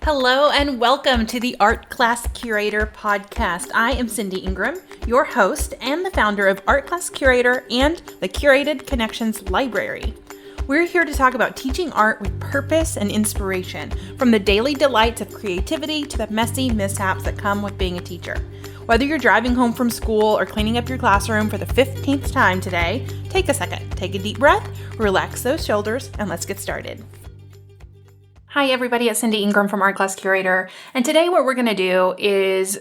Hello and welcome to the Art Class Curator podcast. I am Cindy Ingram, your host and the founder of Art Class Curator and the Curated Connections Library. We're here to talk about teaching art with purpose and inspiration, from the daily delights of creativity to the messy mishaps that come with being a teacher. Whether you're driving home from school or cleaning up your classroom for the 15th time today, take a second, take a deep breath, relax those shoulders, and let's get started. Hi everybody, it's Cindy Ingram from Art Class Curator, and today what we're going to do is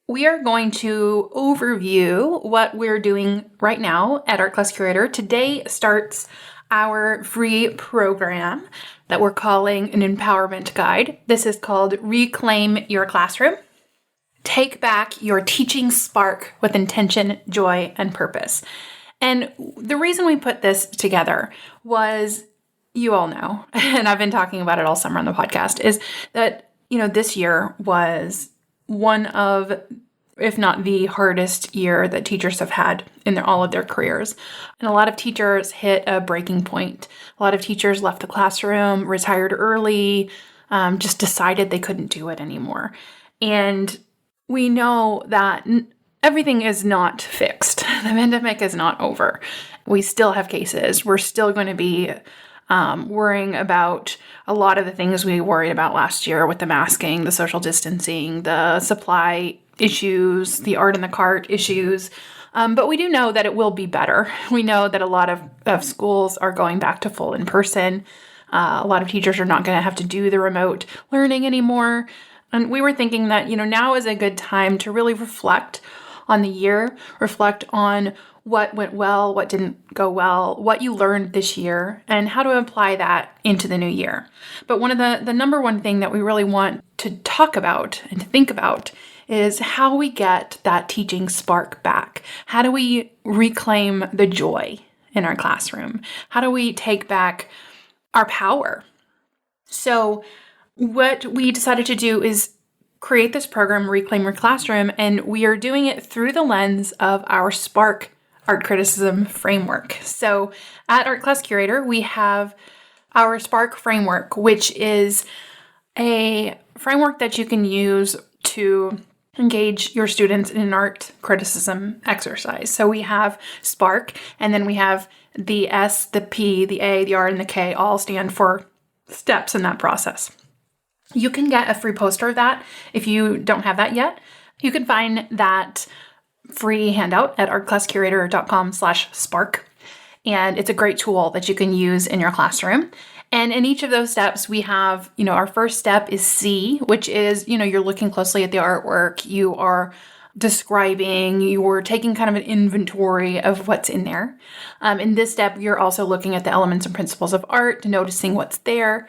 we are going to overview what we're doing right now at Art Class Curator. Today starts our free program that we're calling an empowerment guide. This is called Reclaim Your Classroom. Take back your teaching spark with intention, joy, and purpose. And the reason we put this together was, you all know, and I've been talking about it all summer on the podcast, is that, this year was one of, if not the hardest year that teachers have had in all of their careers. And a lot of teachers hit a breaking point. A lot of teachers left the classroom, retired early, just decided they couldn't do it anymore. And we know that everything is not fixed. The pandemic is not over. We still have cases. We're still going to be worrying about a lot of the things we worried about last year with the masking, the social distancing, the supply issues, the art in the cart issues. But we do know that it will be better. We know that a lot of schools are going back to full in person. A lot of teachers are not going to have to do the remote learning anymore. And we were thinking that, now is a good time to really reflect on the year, reflect on what went well, what didn't go well, what you learned this year, and how to apply that into the new year. But one of the number one thing that we really want to talk about and to think about is how we get that teaching spark back. How do we reclaim the joy in our classroom? How do we take back our power? So what we decided to do is create this program, Reclaim Your Classroom, and we are doing it through the lens of our Spark art criticism framework. So at Art Class Curator, we have our Spark framework, which is a framework that you can use to engage your students in an art criticism exercise. So we have Spark, and then we have the S, the P, the A, the R, and the K all stand for steps in that process. You can get a free poster of that if you don't have that yet. You can find that free handout at artclasscurator.com/spark. And it's a great tool that you can use in your classroom. And in each of those steps, we have, our first step is C, which is, you're looking closely at the artwork. You are describing, you're taking kind of an inventory of what's in there. In this step, you're also looking at the elements and principles of art, noticing what's there.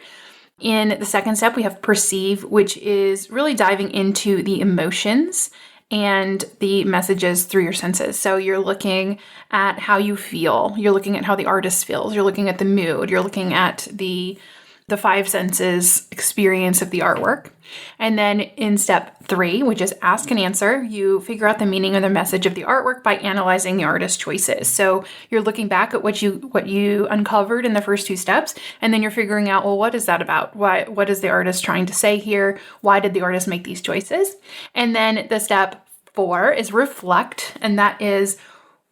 In the second step, we have perceive, which is really diving into the emotions and the messages through your senses. So you're looking at how you feel. You're looking at how the artist feels. You're looking at the mood. You're looking at the five senses experience of the artwork. And then in step 3, which is ask and answer, you figure out the meaning or the message of the artwork by analyzing the artist's choices. So you're looking back at what you uncovered in the first 2 steps, and then you're figuring out, well, what is that about? What is the artist trying to say here? Why did the artist make these choices? And then the step 4 is reflect, and that is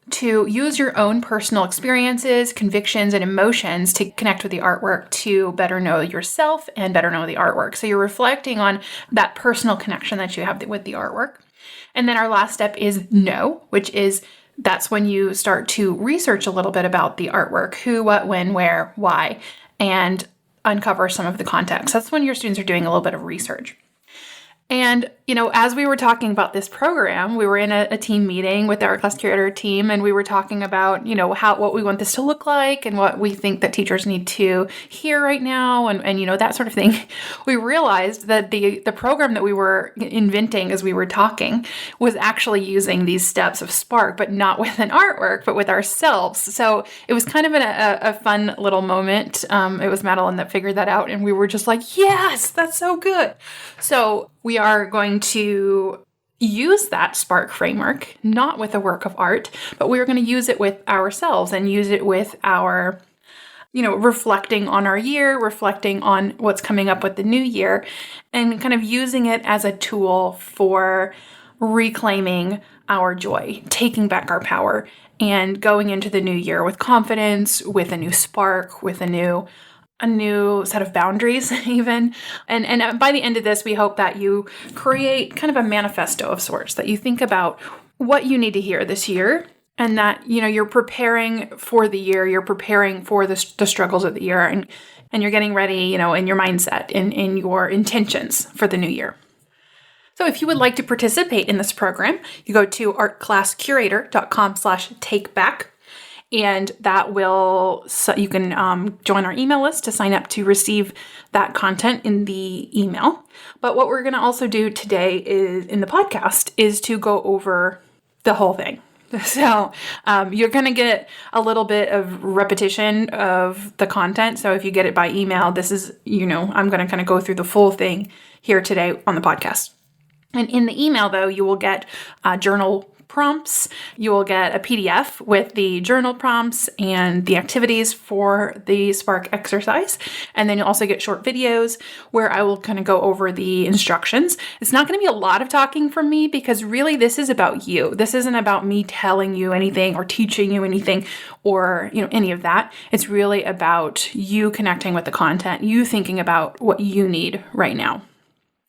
to use your own personal experiences, convictions, and emotions to connect with the artwork to better know yourself and better know the artwork. So you're reflecting on that personal connection that you have with the artwork. And then our last step is know, which is that's when you start to research a little bit about the artwork, who, what, when, where, why, and uncover some of the context. That's when your students are doing a little bit of research. And, as we were talking about this program, we were in a team meeting with the Art Class Curator team, and we were talking about, what we want this to look like and what we think that teachers need to hear right now and that sort of thing. We realized that the program that we were inventing as we were talking was actually using these steps of Spark, but not with an artwork, but with ourselves. So it was kind of a fun little moment. It was Madeline that figured that out, and we were just like, yes, that's so good. So we are going to use that Spark framework, not with a work of art, but we're going to use it with ourselves and use it with our reflecting on our year, reflecting on what's coming up with the new year, and kind of using it as a tool for reclaiming our joy, taking back our power, and going into the new year with confidence, with a new spark, with a new set of boundaries even. And by the end of this, we hope that you create kind of a manifesto of sorts, that you think about what you need to hear this year, and that, you're preparing for the year, you're preparing for the struggles of the year, and you're getting ready, in your mindset, in your intentions for the new year. So if you would like to participate in this program, you go to artclasscurator.com/takeback. And that you can join our email list to sign up to receive that content in the email. But what we're going to also do today in the podcast is to go over the whole thing. So you're going to get a little bit of repetition of the content. So if you get it by email, this is, I'm going to kind of go through the full thing here today on the podcast. And in the email, though, you will get journal prompts. You will get a PDF with the journal prompts and the activities for the Spark exercise. And then you'll also get short videos where I will kind of go over the instructions. It's not going to be a lot of talking from me, because really this is about you. This isn't about me telling you anything or teaching you anything or, any of that. It's really about you connecting with the content, you thinking about what you need right now.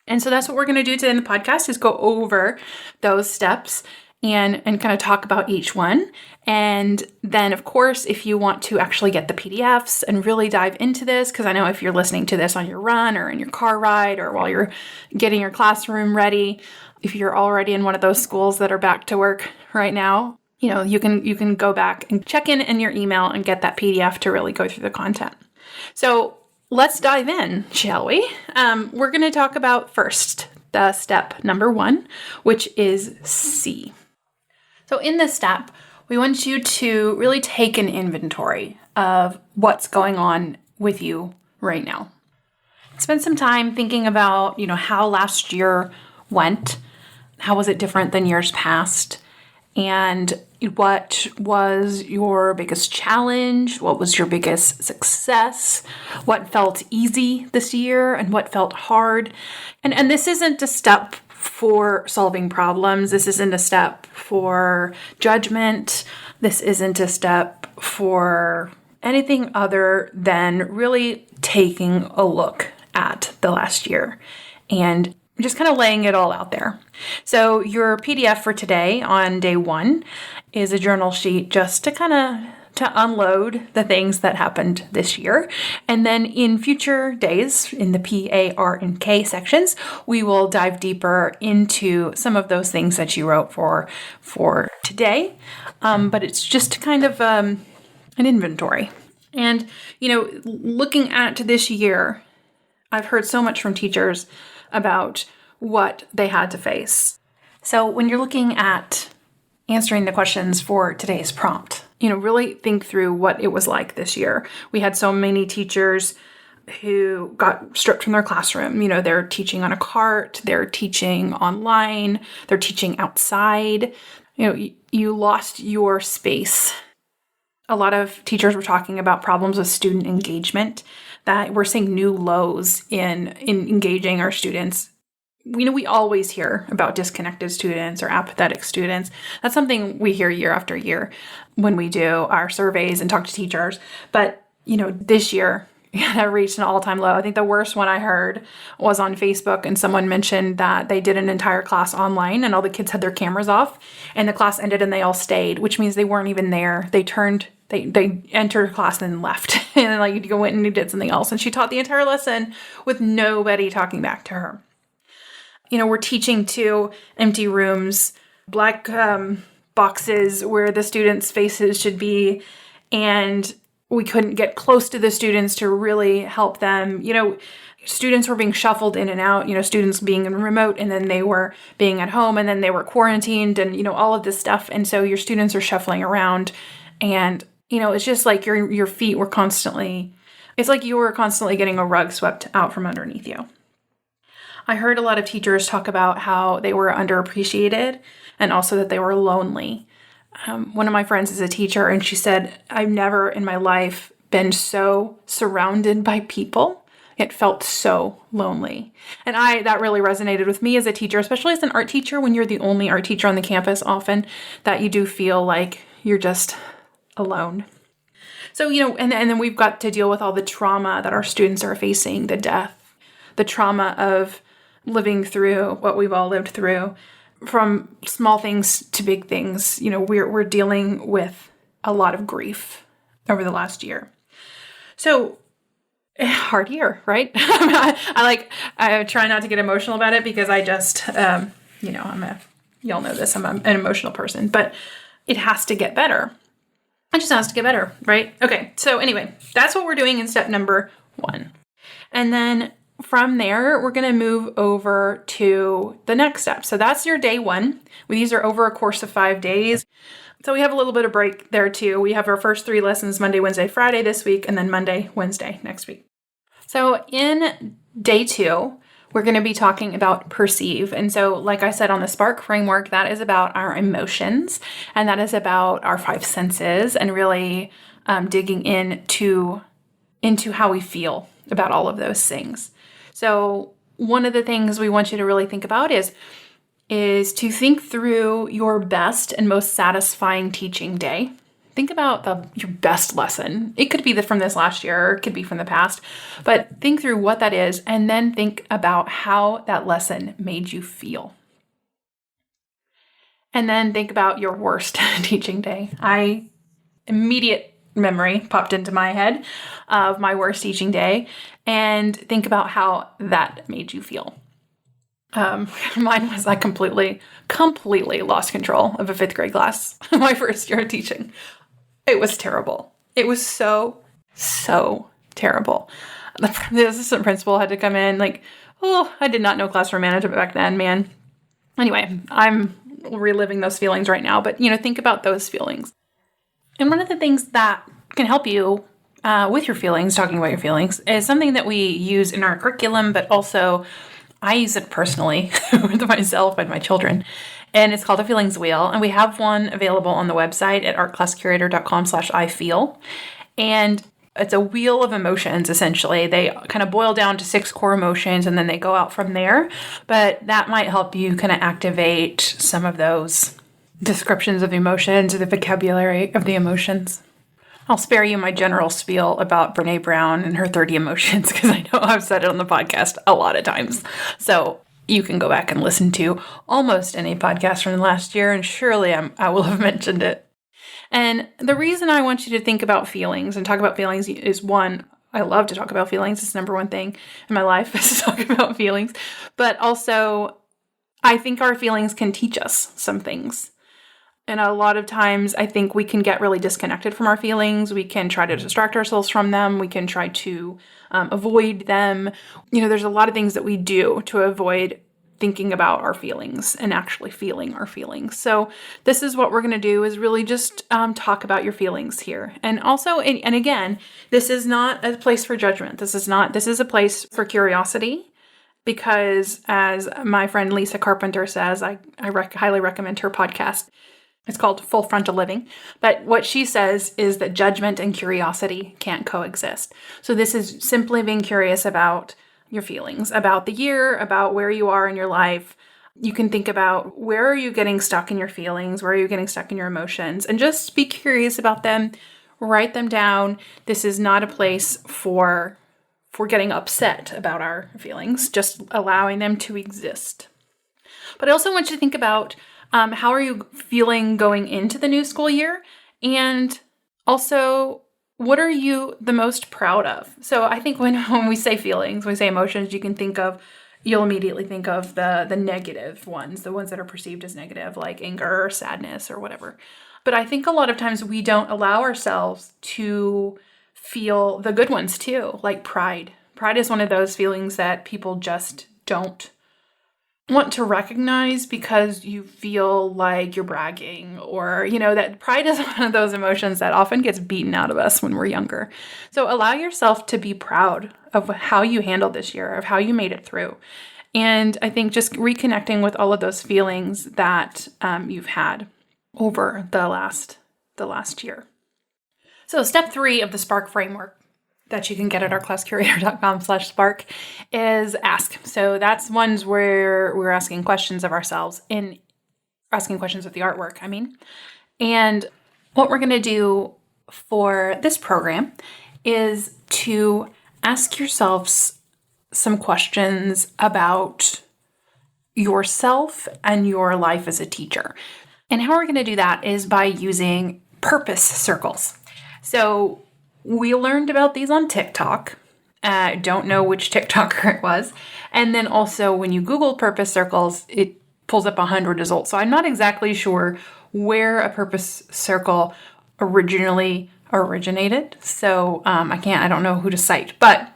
And so that's what we're going to do today in the podcast, is go over those steps and kind of talk about each one. And then, of course, if you want to actually get the PDFs and really dive into this, because I know if you're listening to this on your run or in your car ride or while you're getting your classroom ready, if you're already in one of those schools that are back to work right now, you can go back and check in your email and get that PDF to really go through the content. So let's dive in, shall we? We're going to talk about first the step number 1, which is C. So in this step, we want you to really take an inventory of what's going on with you right now. Spend some time thinking about, how last year went. How was it different than years past? And what was your biggest challenge? What was your biggest success? What felt easy this year and what felt hard? And this isn't a step for solving problems. This isn't a step for judgment. This isn't a step for anything other than really taking a look at the last year and just kind of laying it all out there. So your PDF for today on day 1 is a journal sheet just to unload the things that happened this year. And then in future days, in the P, A, R, and K sections, we will dive deeper into some of those things that you wrote for today. But it's just kind of an inventory. And, looking at this year, I've heard so much from teachers about what they had to face. So when you're looking at answering the questions for today's prompt, really think through what it was like this year. We had so many teachers who got stripped from their classroom. They're teaching on a cart, they're teaching online, they're teaching outside. You lost your space. A lot of teachers were talking about problems with student engagement, that we're seeing new lows in engaging our students. We always hear about disconnected students or apathetic students. That's something we hear year after year when we do our surveys and talk to teachers. But, this year, that reached an all-time low. I think the worst one I heard was on Facebook, and someone mentioned that they did an entire class online and all the kids had their cameras off, and the class ended and they all stayed, which means they weren't even there. They entered class and then left, and then you went and did something else. And she taught the entire lesson with nobody talking back to her. We're teaching to empty rooms, black boxes where the students' faces should be, and we couldn't get close to the students to really help them. Students were being shuffled in and out, students being in remote, and then they were being at home, and then they were quarantined, and, all of this stuff. And so your students are shuffling around, and, it's just like your feet were it's like you were constantly getting a rug swept out from underneath you. I heard a lot of teachers talk about how they were underappreciated and also that they were lonely. One of my friends is a teacher, and she said, I've never in my life been so surrounded by people. It felt so lonely. And that really resonated with me as a teacher, especially as an art teacher, when you're the only art teacher on the campus often, that you do feel like you're just alone. So, and then we've got to deal with all the trauma that our students are facing, the death, the trauma of living through what we've all lived through, from small things to big things. We're dealing with a lot of grief over the last year. So, hard year, right? I try not to get emotional about it because I just, y'all know this, I'm an emotional person, but it has to get better. It just has to get better, right? Okay, so anyway, that's what we're doing in step number 1. And then from there, we're going to move over to the next step. So that's your day 1. These are over a course of 5 days. So we have a little bit of break there too. We have our first 3 lessons Monday, Wednesday, Friday this week, and then Monday, Wednesday next week. So in day 2, we're going to be talking about perceive. And so, like I said, on the Spark framework, that is about our emotions, and that is about our 5 senses, and really digging into how we feel about all of those things. So one of the things we want you to really think about is to think through your best and most satisfying teaching day. Think about your best lesson. It could be from this last year, or it could be from the past, but think through what that is, and then think about how that lesson made you feel. And then think about your worst teaching day. Immediate memory popped into my head of my worst teaching day, and think about how that made you feel. Mine was I completely lost control of a 5th grade class my first year of teaching. It was terrible. It was so terrible. The assistant principal had to come in I did not know classroom management back then, man. Anyway, I'm reliving those feelings right now, but think about those feelings. And one of the things that can help you with your feelings, talking about your feelings, is something that we use in our curriculum, but also I use it personally with myself and my children. And it's called a feelings wheel. And we have one available on the website at artclasscurator.com/ifeel. And it's a wheel of emotions, essentially. They kind of boil down to 6 core emotions, and then they go out from there. But that might help you kind of activate some of those descriptions of emotions or the vocabulary of the emotions. I'll spare you my general spiel about Brene Brown and her 30 emotions, because I know I've said it on the podcast a lot of times. So you can go back and listen to almost any podcast from the last year, and surely I will have mentioned it. And the reason I want you to think about feelings and talk about feelings is, 1, I love to talk about feelings. It's the number 1 thing in my life is to talk about feelings. But also, I think our feelings can teach us some things. And a lot of times, I think we can get really disconnected from our feelings. We can try to distract ourselves from them. We can try to avoid them. There's a lot of things that we do to avoid thinking about our feelings and actually feeling our feelings. So this is what we're going to do, is really just talk about your feelings here. And also, and again, this is not a place for judgment. This is a place for curiosity. Because as my friend Lisa Carpenter says, I highly recommend her podcast. It's called Full Frontal Living. But what she says is that judgment and curiosity can't coexist. So this is simply being curious about your feelings, about the year, about where you are in your life. You can think about, where are you getting stuck in your feelings? Where are you getting stuck in your emotions? And just be curious about them. Write them down. This is not a place for getting upset about our feelings, just allowing them to exist. But I also want you to think about, how are you feeling going into the new school year? And also, what are you the most proud of? So I think when we say feelings, when we say emotions, you'll immediately think of the negative ones, the ones that are perceived as negative, like anger or sadness or whatever. But I think a lot of times we don't allow ourselves to feel the good ones too, like pride. Pride is one of those feelings that people just don't want to recognize because you feel like you're bragging, or, that pride is one of those emotions that often gets beaten out of us when we're younger. So allow yourself to be proud of how you handled this year, of how you made it through. And I think just reconnecting with all of those feelings that you've had over the last year. So step 3 of the SPARK framework that you can get at artclasscurator.com/spark is ask. So that's ones where we're asking questions of ourselves asking questions of the artwork, And what we're going to do for this program is to ask yourselves some questions about yourself and your life as a teacher. And how we're going to do that is by using purpose circles. So we learned about these on TikTok. Don't know which TikToker it was. And then also when you Google purpose circles, it pulls up 100 results. So I'm not exactly sure where a purpose circle originally originated. So I don't know who to cite, but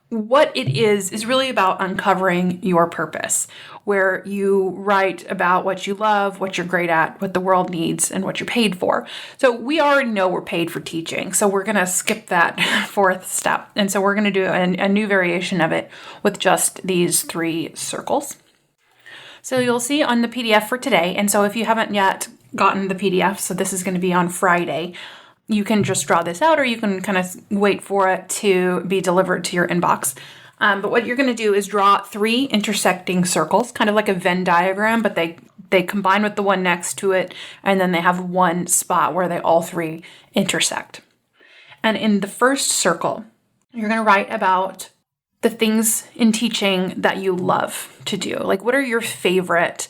what it is really about uncovering your purpose, where you write about what you love, what you're great at, what the world needs, and what you're paid for. So we already know we're paid for teaching, so we're going to skip that 4th step. And so we're going to do a new variation of it with just these 3 circles. So you'll see on the PDF for today, and so if you haven't yet gotten the PDF, so this is going to be on Friday, you can just draw this out or you can kind of wait for it to be delivered to your inbox. But what you're going to do is draw 3 intersecting circles, kind of like a Venn diagram, but they combine with the one next to it, and then they have one spot where they all 3 intersect. And in the first circle, you're going to write about the things in teaching that you love to do. Like, what are your favorite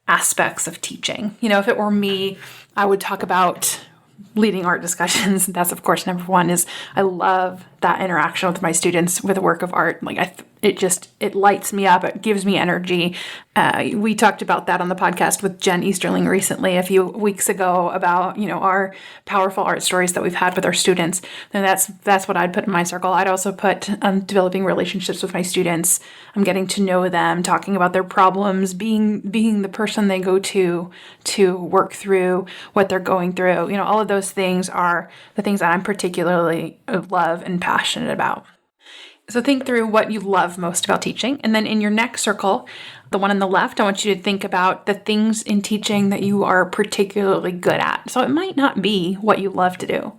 aspects of teaching? If it were me, I would talk about leading art discussions. That's, of course, number 1 is I love that interaction with my students with a work of art. It lights me up. It gives me energy. We talked about that on the podcast with Jen Easterling recently a few weeks ago about, our powerful art stories that we've had with our students. And that's what I'd put in my circle. I'd also put developing relationships with my students. I'm getting to know them, talking about their problems, being the person they go to work through what they're going through. All of those things are the things that I'm particularly love and passionate about. So think through what you love most about teaching. And then in your next circle, the one on the left, I want you to think about the things in teaching that you are particularly good at. So it might not be what you love to do.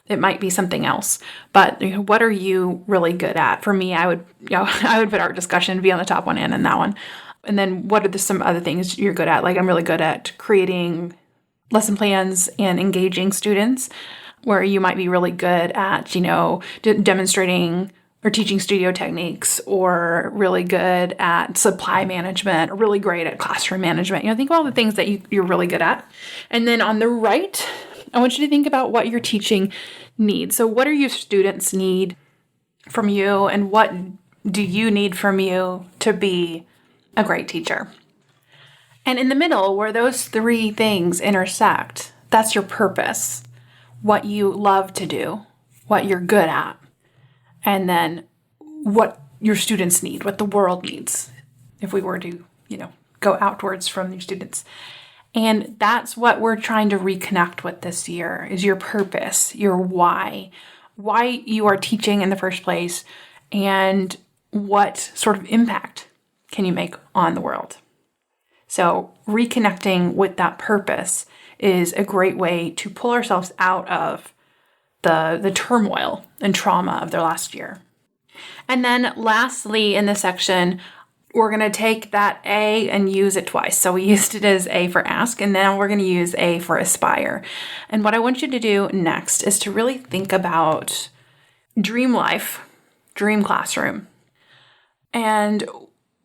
It might be something else. But what are you really good at? For me, I would put art discussion be on the top one and that one. And then what are some other things you're good at? Like, I'm really good at creating lesson plans and engaging students, where you might be really good at, demonstrating or teaching studio techniques, or really good at supply management, or really great at classroom management. Think of all the things that you're really good at. And then on the right, I want you to think about what your teaching needs. So what do your students need from you, and what do you need from you to be a great teacher? And in the middle, where those 3 things intersect, that's your purpose, what you love to do, what you're good at, and then what your students need, what the world needs, if we were to, go outwards from your students. And that's what we're trying to reconnect with this year, is your purpose, your why you are teaching in the first place, and what sort of impact can you make on the world. So reconnecting with that purpose is a great way to pull ourselves out of the turmoil and trauma of their last year. And then lastly, in this section, we're going to take that A and use it twice. So we used it as A for ask, and now we're going to use A for aspire. And what I want you to do next is to really think about dream life, dream classroom. And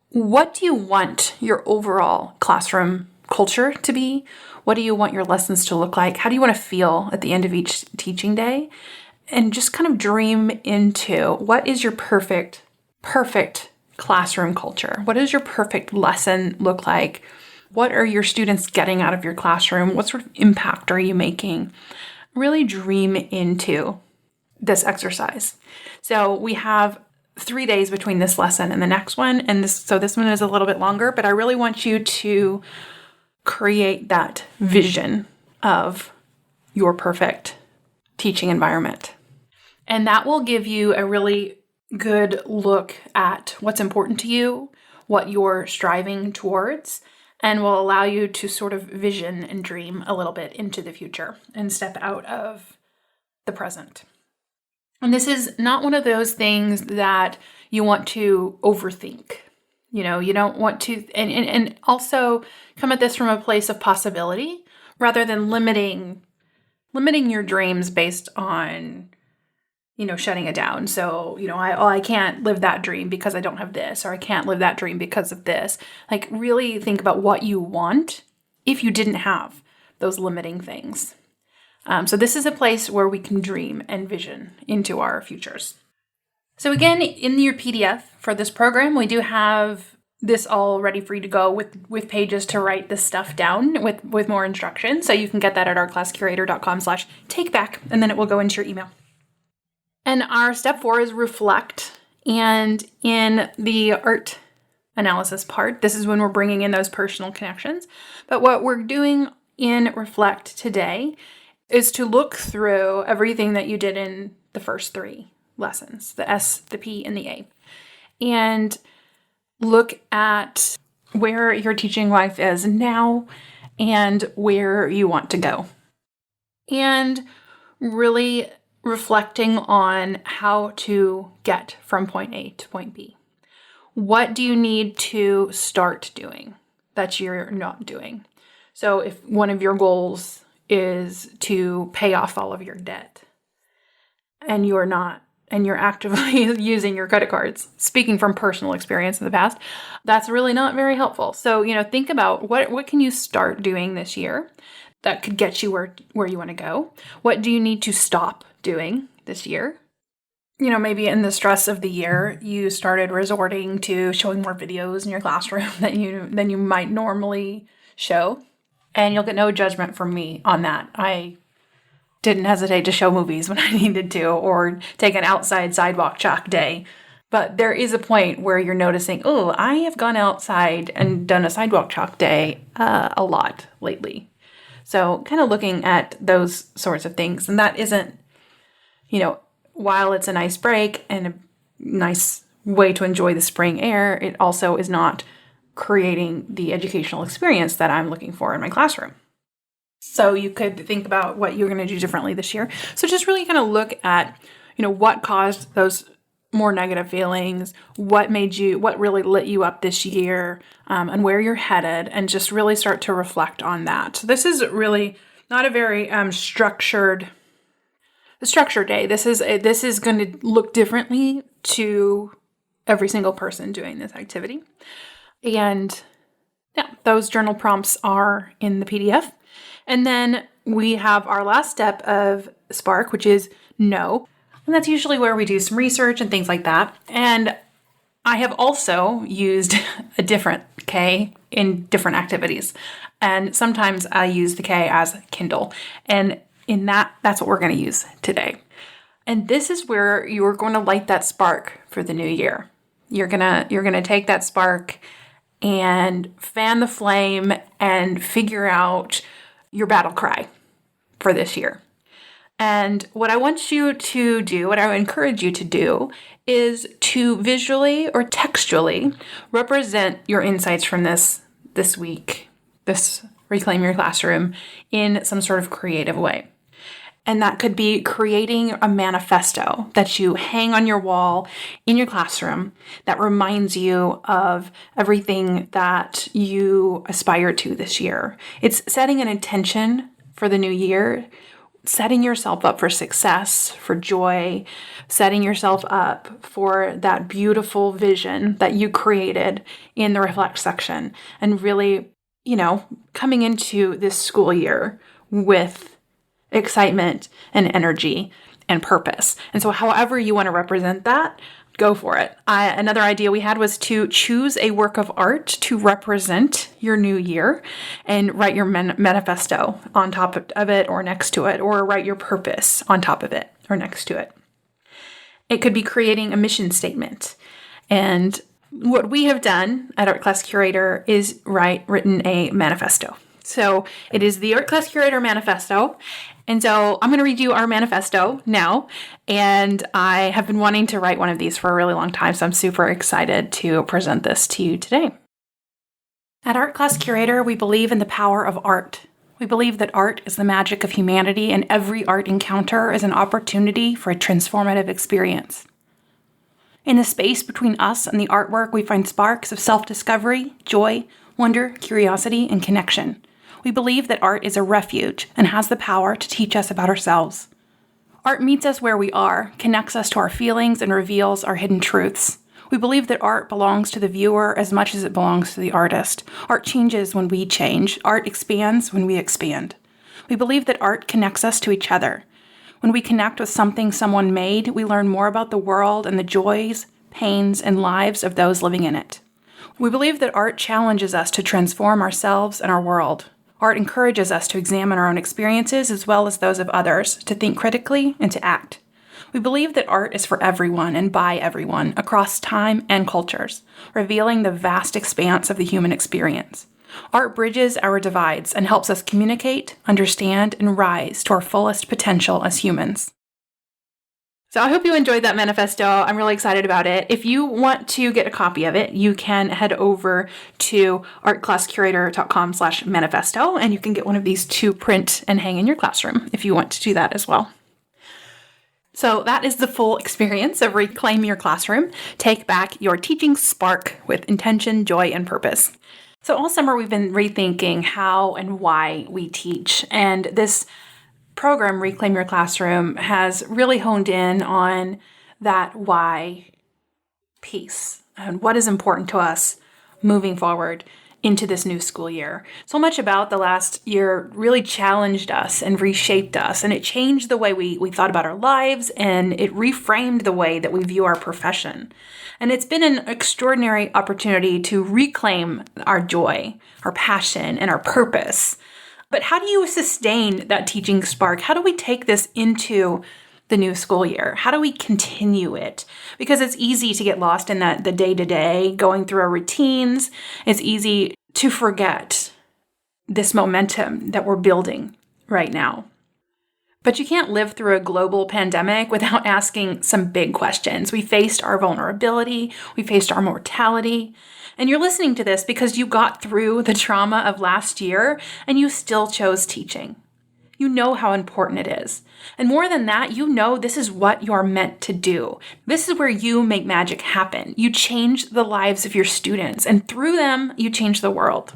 what do you want your overall classroom culture to be? What do you want your lessons to look like? How do you want to feel at the end of each teaching day? And just kind of dream into what is your perfect classroom culture? What does your perfect lesson look like? What are your students getting out of your classroom? What sort of impact are you making? Really dream into this exercise. So we have 3 days between this lesson and the next one. And this one is a little bit longer, but I really want you to create that vision of your perfect teaching environment. And that will give you a really good look at what's important to you, what you're striving towards, and will allow you to sort of vision and dream a little bit into the future and step out of the present. And this is not one of those things that you want to overthink. You don't want to, and also come at this from a place of possibility rather than limiting your dreams based on, shutting it down. So, I can't live that dream because I don't have this, or I can't live that dream because of this. Like, really think about what you want if you didn't have those limiting things. So this is a place where we can dream and vision into our futures. So again, in your PDF for this program, we do have this all ready for you to go with pages to write this stuff down with more instructions. So you can get that at artclasscurator.com/takeback, and then it will go into your email. And our step 4 is reflect. And in the art analysis part, this is when we're bringing in those personal connections. But what we're doing in reflect today is to look through everything that you did in the first 3 lessons, the S, the P, and the A, and look at where your teaching life is now and where you want to go. And really reflecting on how to get from point A to point B. What do you need to start doing that you're not doing? So if one of your goals is to pay off all of your debt and you're actively using your credit cards, speaking from personal experience in the past, that's really not very helpful. So, think about what can you start doing this year that could get you where you want to go? What do you need to stop doing this year? Maybe in the stress of the year, you started resorting to showing more videos in your classroom than you might normally show. And you'll get no judgment from me on that. I didn't hesitate to show movies when I needed to, or take an outside sidewalk chalk day. But there is a point where you're noticing, oh, I have gone outside and done a sidewalk chalk day a lot lately. So kind of looking at those sorts of things. And that isn't, while it's a nice break and a nice way to enjoy the spring air, it also is not creating the educational experience that I'm looking for in my classroom. So you could think about what you're going to do differently this year. So just really kind of look at, what caused those more negative feelings, what really lit you up this year, and where you're headed, and just really start to reflect on that. So this is really not a very structured day. This is going to look differently to every single person doing this activity. And yeah, those journal prompts are in the PDF. And then we have our last step of Spark, which is know. And that's usually where we do some research and things like that. And I have also used a different K in different activities. And sometimes I use the K as Kindle. And in that's what we're going to use today. And this is where you're going to light that spark for the new year. You're gonna take that spark and fan the flame and figure out your battle cry for this year. And what I want you to do, what I would encourage you to do, is to visually or textually represent your insights from this week, this Reclaim Your Classroom, in some sort of creative way. And that could be creating a manifesto that you hang on your wall in your classroom that reminds you of everything that you aspire to this year. It's setting an intention for the new year, setting yourself up for success, for joy, setting yourself up for that beautiful vision that you created in the reflect section, and really, coming into this school year with excitement and energy and purpose. And so however you want to represent that, go for it. Another idea we had was to choose a work of art to represent your new year and write your manifesto on top of it or next to it, or write your purpose on top of it or next to it. It could be creating a mission statement. And what we have done at Art Class Curator is written a manifesto. So it is the Art Class Curator Manifesto. And so I'm going to read you our manifesto now. And I have been wanting to write one of these for a really long time, so I'm super excited to present this to you today. At Art Class Curator, we believe in the power of art. We believe that art is the magic of humanity, and every art encounter is an opportunity for a transformative experience. In the space between us and the artwork, we find sparks of self-discovery, joy, wonder, curiosity, and connection. We believe that art is a refuge and has the power to teach us about ourselves. Art meets us where we are, connects us to our feelings, and reveals our hidden truths. We believe that art belongs to the viewer as much as it belongs to the artist. Art changes when we change. Art expands when we expand. We believe that art connects us to each other. When we connect with something someone made, we learn more about the world and the joys, pains, and lives of those living in it. We believe that art challenges us to transform ourselves and our world. Art encourages us to examine our own experiences as well as those of others, to think critically and to act. We believe that art is for everyone and by everyone, across time and cultures, revealing the vast expanse of the human experience. Art bridges our divides and helps us communicate, understand, and rise to our fullest potential as humans. So I hope you enjoyed that manifesto. I'm really excited about it. If you want to get a copy of it, you can head over to artclasscurator.com/manifesto, and you can get one of these to print and hang in your classroom if you want to do that as well. So that is the full experience of Reclaim Your Classroom. Take back your teaching spark with intention, joy, and purpose. So all summer we've been rethinking how and why we teach. And this program, Reclaim Your Classroom, has really honed in on that why piece and what is important to us moving forward into this new school year. So much about the last year really challenged us and reshaped us, and it changed the way we thought about our lives, and it reframed the way that we view our profession. And it's been an extraordinary opportunity to reclaim our joy, our passion, and our purpose. But how do you sustain that teaching spark? How do we take this into the new school year? How do we continue it? Because it's easy to get lost in the day-to-day, going through our routines. It's easy to forget this momentum that we're building right now. But you can't live through a global pandemic without asking some big questions. We faced our vulnerability, we faced our mortality, and you're listening to this because you got through the trauma of last year and you still chose teaching. You know how important it is. And more than that, you know this is what you're meant to do. This is where you make magic happen. You change the lives of your students, and through them, you change the world.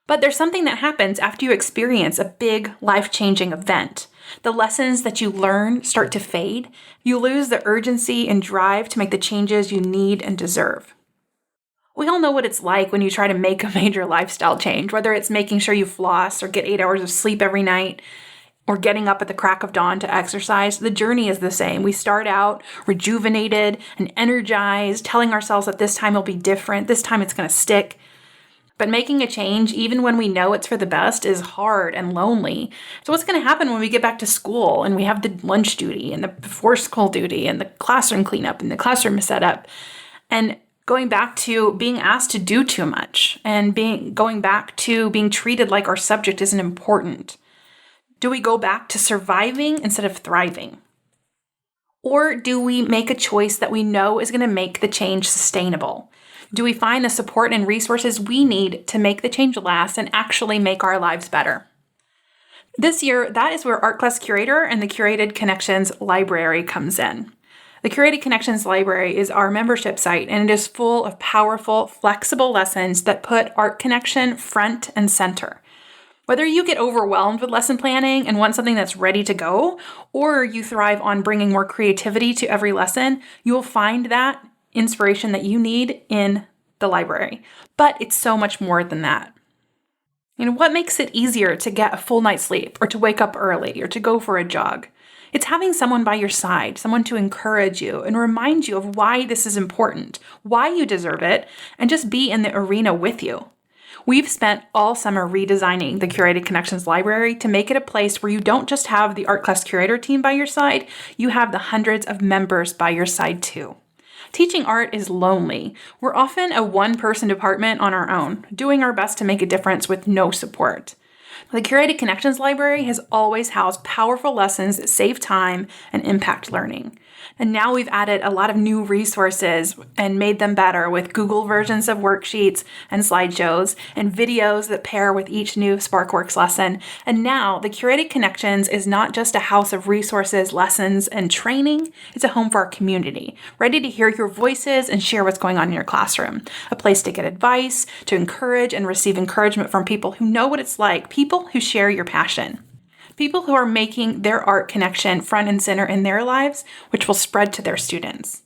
But there's something that happens after you experience a big, life-changing event. The lessons that you learn start to fade. You lose the urgency and drive to make the changes you need and deserve. We all know what it's like when you try to make a major lifestyle change, whether it's making sure you floss or get 8 hours of sleep every night, or getting up at the crack of dawn to exercise. The journey is the same. We start out rejuvenated and energized, telling ourselves that this time will be different, this time it's going to stick. But making a change, even when we know it's for the best, is hard and lonely. So what's going to happen when we get back to school and we have the lunch duty and the before school duty and the classroom cleanup and the classroom setup, and going back to being asked to do too much and going back to being treated like our subject isn't important? Do we go back to surviving instead of thriving? Or do we make a choice that we know is going to make the change sustainable? Do we find the support and resources we need to make the change last and actually make our lives better? This year, that is where Art Class Curator and the Curated Connections Library comes in. The Curated Connections Library is our membership site, and it is full of powerful, flexible lessons that put art connection front and center. Whether you get overwhelmed with lesson planning and want something that's ready to go, or you thrive on bringing more creativity to every lesson, you will find that inspiration that you need in the library. But it's so much more than that. What makes it easier to get a full night's sleep, or to wake up early, or to go for a jog? It's having someone by your side, someone to encourage you and remind you of why this is important, why you deserve it, and just be in the arena with you. We've spent all summer redesigning the Curated Connections Library to make it a place where you don't just have the Art Class Curator team by your side, you have the hundreds of members by your side too. Teaching art is lonely. We're often a one-person department on our own, doing our best to make a difference with no support. The Curated Connections Library has always housed powerful lessons that save time and impact learning. And now we've added a lot of new resources and made them better with Google versions of worksheets and slideshows and videos that pair with each new SparkWorks lesson. And now the Curated Connections is not just a house of resources, lessons, and training. It's a home for our community, ready to hear your voices and share what's going on in your classroom. A place to get advice, to encourage and receive encouragement from people who know what it's like, people who share your passion. People who are making their art connection front and center in their lives, which will spread to their students.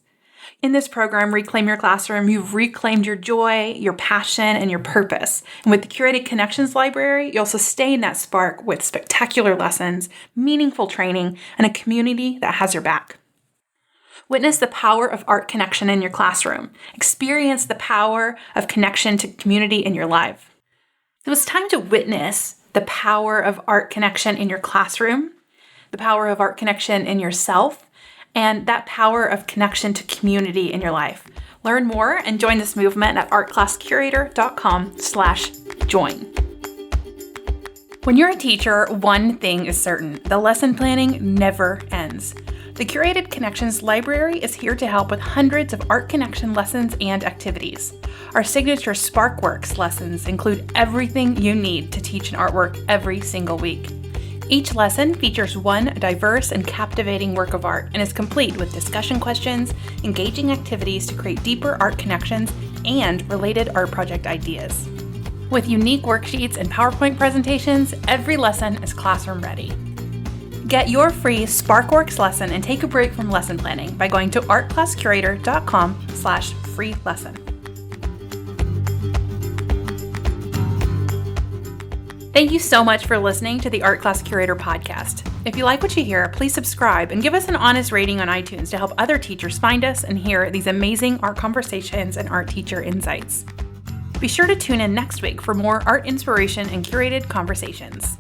In this program, Reclaim Your Classroom, you've reclaimed your joy, your passion, and your purpose. And with the Curated Connections Library, you'll sustain that spark with spectacular lessons, meaningful training, and a community that has your back. Witness the power of art connection in your classroom. Experience the power of connection to community in your life. So it's time to witness the power of art connection in your classroom, the power of art connection in yourself, and that power of connection to community in your life. Learn more and join this movement at artclasscurator.com/join. When you're a teacher, one thing is certain: the lesson planning never ends. The Curated Connections Library is here to help with hundreds of art connection lessons and activities. Our signature SparkWorks lessons include everything you need to teach an artwork every single week. Each lesson features one diverse and captivating work of art and is complete with discussion questions, engaging activities to create deeper art connections, and related art project ideas. With unique worksheets and PowerPoint presentations, every lesson is classroom ready. Get your free SparkWorks lesson and take a break from lesson planning by going to artclasscurator.com/free lesson. Thank you so much for listening to the Art Class Curator podcast. If you like what you hear, please subscribe and give us an honest rating on iTunes to help other teachers find us and hear these amazing art conversations and art teacher insights. Be sure to tune in next week for more art inspiration and curated conversations.